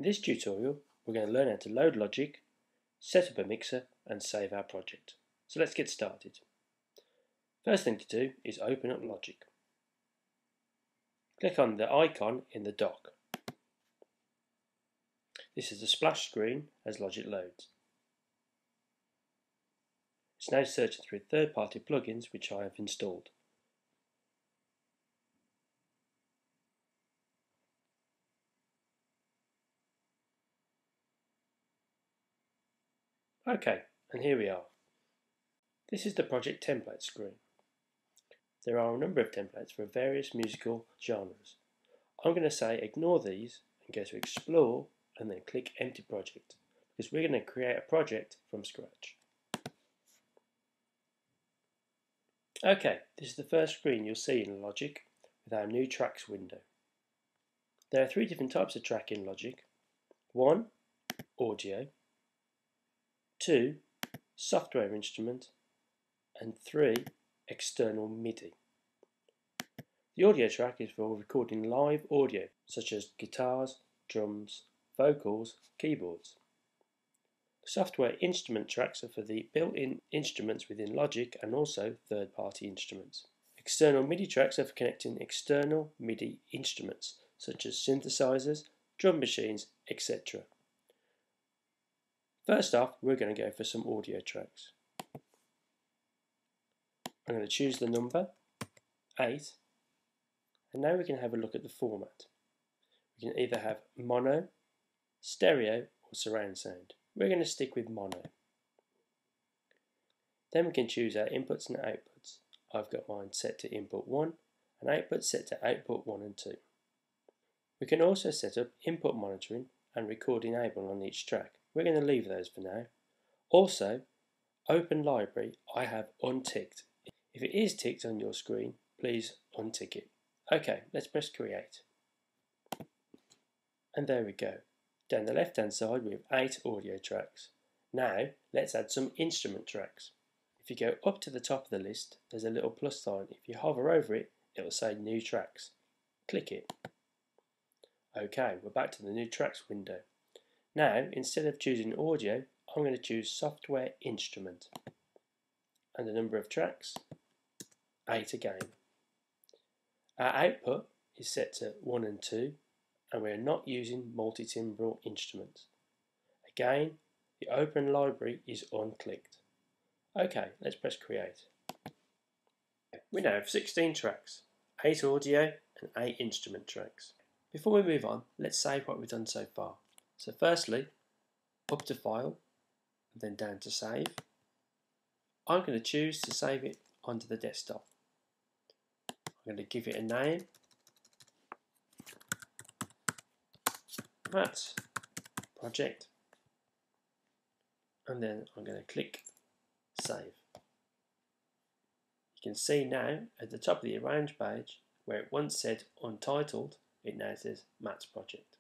In this tutorial, we're going to learn how to load Logic, set up a mixer and save our project. So let's get started. First thing to do is open up Logic. Click on the icon in the dock. This is the splash screen as Logic loads. It's now searching through third-party plugins which I have installed. Okay, and here we are. This is the project template screen. There are a number of templates for various musical genres. I'm going to say ignore these and go to explore and then click empty project because we're going to create a project from scratch. Okay, this is the first screen you'll see in Logic with our new tracks window. There are three different types of track in Logic. 1. Audio. 2. Software instrument. And 3. External MIDI. The audio track is for recording live audio such as guitars, drums, vocals, keyboards. Software instrument tracks are for the built-in instruments within Logic and also third-party instruments. External MIDI tracks are for connecting external MIDI instruments such as synthesizers, drum machines, etc. First off, we're going to go for some audio tracks. I'm going to choose the number 8, and now we can have a look at the format. We can either have mono, stereo or surround sound. We're going to stick with mono. Then we can choose our inputs and outputs. I've got mine set to input 1 and output set to output 1 and 2. We can also set up input monitoring and record enable on each track. We're going to leave those for now. Also, open library I have unticked. If it is ticked on your screen, please untick it. Okay, let's press create. And there we go. Down the left hand side we have 8 audio tracks. Now let's add some instrument tracks. If you go up to the top of the list, there's a little plus sign. If you hover over it, it will say new tracks. Click it. Okay, we're back to the new tracks window. Now, instead of choosing audio, I'm going to choose software instrument. And the number of tracks, 8 again. Our output is set to 1 and 2, and we are not using multi-timbral instruments. Again, the open library is unclicked. Okay, let's press create. We now have 16 tracks, 8 audio and 8 instrument tracks. Before we move on, let's save what we've done so far. So firstly, up to File, and then down to Save. I'm going to choose to save it onto the desktop. I'm going to give it a name. That's project. And then I'm going to click Save. You can see now at the top of the Arrange page, where it once said Untitled, it now says Matt's Project.